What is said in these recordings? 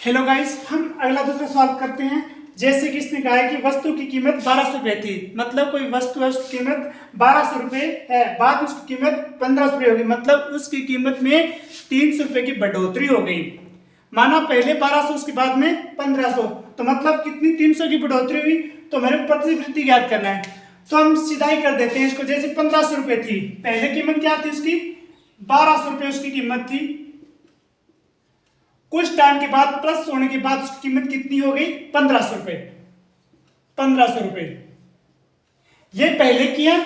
Hello guys, हम अगला दूसरा सवाल करते हैं। जैसे कि इसने कहा है कि वस्तु की कीमत 1200 रुपये थी, मतलब कोई वस्तु है उसकी कीमत 1200 रुपये है, बाद उसकी कीमत 1500 रुपये होगी, मतलब उसकी कीमत में 300 रुपये की बढ़ोतरी हो गई। माना पहले 1200, उसके बाद में 1500, तो मतलब कितनी 300 की बढ़ोतरी हुई। तो मेरे को प्रतिवृत्ति ज्ञात करना है, तो हम सीधा ही कर देते हैं इसको। जैसे 1500 रुपये थी, पहले कीमत क्या थी उसकी, 1200 रुपये उसकी कीमत थी। कुछ टाइम के बाद प्लस होने के बाद उसकी कीमत कितनी हो गई, 1500 रुपये। 1500 रुपये ये पहले की है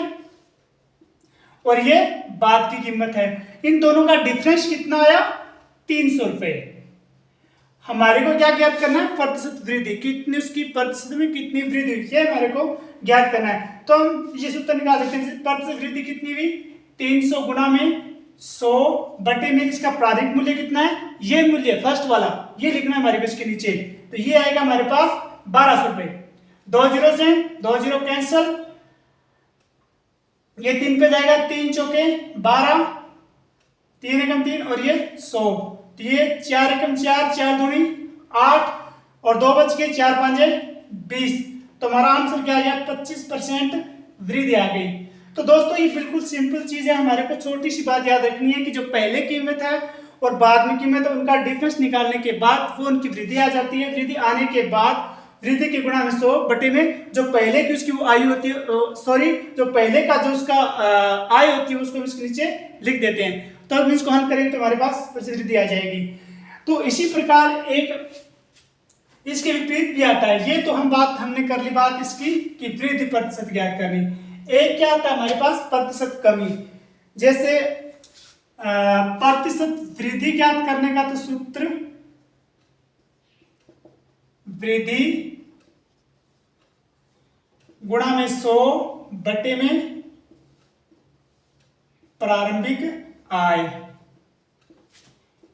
और ये बाद की कीमत है। इन दोनों का डिफरेंस कितना आया, 300 रुपये। हमारे को क्या ज्ञात करना है, प्रतिशत वृद्धि, कितनी उसकी प्रतिशत में कितनी वृद्धि हुई, ये हमारे को ज्ञात करना है। तो हम ये सूत्र निकाल देते हैं। प्रतिशत वृद्धि कितनी हुई, 300 गुणा में 100 बटे में इसका प्रारंभिक मूल्य कितना है, ये मूल्य फर्स्ट वाला ये लिखना है हमारे पास के नीचे। तो ये आएगा हमारे पास 1200 रुपये। 2 जीरो से 2 जीरो कैंसल, ये 3 पे जाएगा, 3 चौके 12, 3 एकम 3 और ये 100, तो ये 4 एकम 4, 4 दूनी 8 और 2 बच के 4 5 20। तो हमारा आंसर क्या आ गया, 25% वृद्धि आ गई। तो दोस्तों ये बिल्कुल सिंपल चीज है। हमारे को छोटी सी बात याद रखनी है कि जो पहले कीमत है और बाद में कीमत है, उनका डिफरेंस निकालने के बाद वो उनकी वृद्धि आ जाती है। वृद्धि आने के बाद वृद्धि के गुणा में 100 बटे में जो पहले की उसकी वो आयु होती है, सॉरी जो पहले का जो उसका आय होती है उसको इसके नीचे लिख देते हैं। तो अब इसको हल करेंगे तो हमारे पास प्रतिशत वृद्धि आ जाएगी। तो इसी प्रकार एक इसके विपरीत भी आता है। ये तो हम बात हमने कर ली बात इसकी कि वृद्धि प्रतिशत ज्ञात करनी। एक क्या आता है हमारे पास, प्रतिशत कमी। जैसे प्रतिशत वृद्धि ज्ञात करने का तो सूत्र वृद्धि गुणा में 100 बटे में प्रारंभिक आय,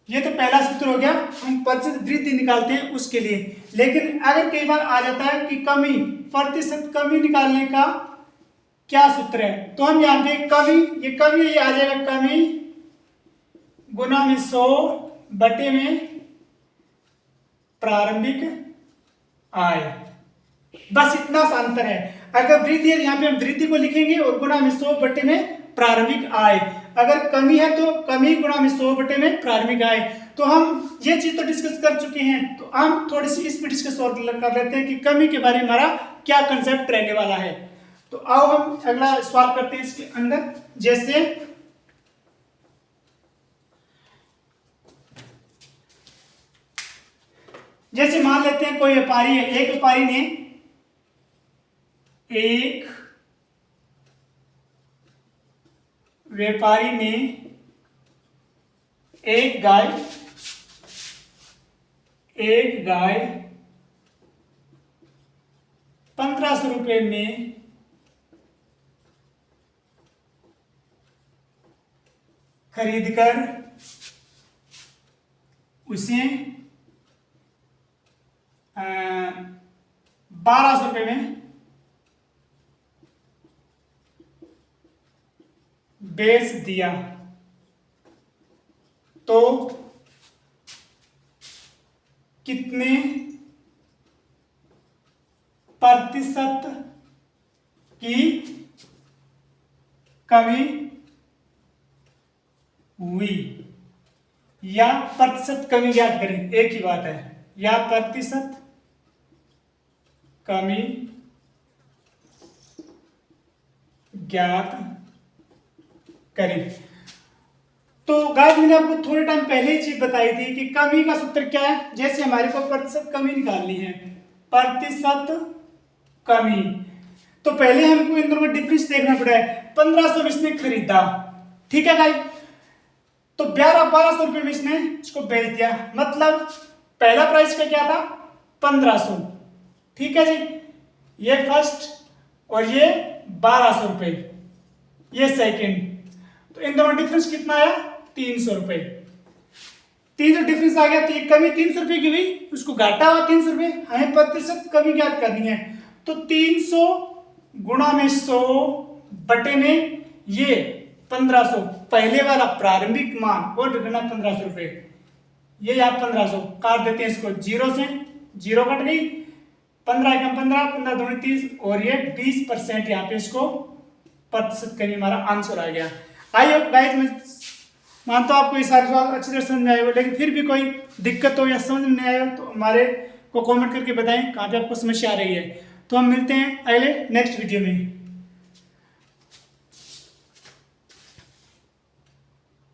ये तो पहला सूत्र हो गया। हम प्रतिशत वृद्धि निकालते हैं उसके लिए। लेकिन अगर कई बार आ जाता है कि कमी, प्रतिशत कमी निकालने का क्या सूत्र है, तो हम यहाँ पे कमी, ये कमी ये आ जाएगा, कमी गुना में 100 बटे में प्रारंभिक आय। बस इतना सा अंतर है। अगर वृद्धि है यहाँ पे हम वृद्धि को लिखेंगे और गुना में 100 बटे में प्रारंभिक आय। अगर कमी है तो कमी गुणा में 100 बटे में प्रारंभिक आय। तो हम ये चीज तो डिस्कस कर चुके हैं, तो हम थोड़ी सी इस पे डिस्कस और कर लेते हैं कि कमी के बारे में हमारा क्या कंसेप्ट रहने वाला है। तो आओ हम अगला सवाल करते हैं इसके अंदर। जैसे मान लेते हैं कोई व्यापारी है, एक व्यापारी ने एक गाय 1500 रुपये में खरीदकर उसे 1200 रुपये में बेच दिया, तो कितने प्रतिशत की कमी हुई, या प्रतिशत कमी ज्ञात करें, एक ही बात है, या प्रतिशत कमी ज्ञात करें। तो गाइस मैंने आपको थोड़े टाइम पहले ही चीज बताई थी कि कमी का सूत्र क्या है। जैसे हमारे को प्रतिशत कमी निकालनी है, प्रतिशत कमी, तो पहले हमको इन दोनों का डिफरेंस देखना पड़ा है। 1500 में इसने खरीदा, ठीक है गाइस, तो 1200 रुपये में इसने इसको बेच दिया, मतलब पहला प्राइस का क्या था, 1500, ठीक है जी, ये फर्स्ट और ये 1200 रुपये, ये सेकेंड। तो इन दोनों डिफरेंस कितना आया, 300 रुपये। 300 डिफरेंस आ गया, तो ये कमी 300 रुपये की हुई, उसको घाटा हुआ 300 रुपये, हमें प्रतिशत कमी ज्ञात करनी है। तो 300 गुणा में 100 बटे में ये 1500, पहले वाला प्रारंभिक मान और रखना 1500 रुपये, ये आप 1500 काट देते हैं इसको, जीरो से जीरो कट गई, 15 एकम 15, 15 दूनी 30, और ये 20% यहाँ पे इसको प्रतिशत कभी हमारा आंसर आ गया। आई होप गाइस मैं मानता हूँ आपको ये सारे सवाल अच्छी तरह समझ में आए हो, लेकिन फिर भी कोई दिक्कत हो या समझ में नहीं आया तो हमारे को कमेंट करके बताएं कहाँ पे आपको समस्या आ रही है। तो हम मिलते हैं अगले नेक्स्ट वीडियो में।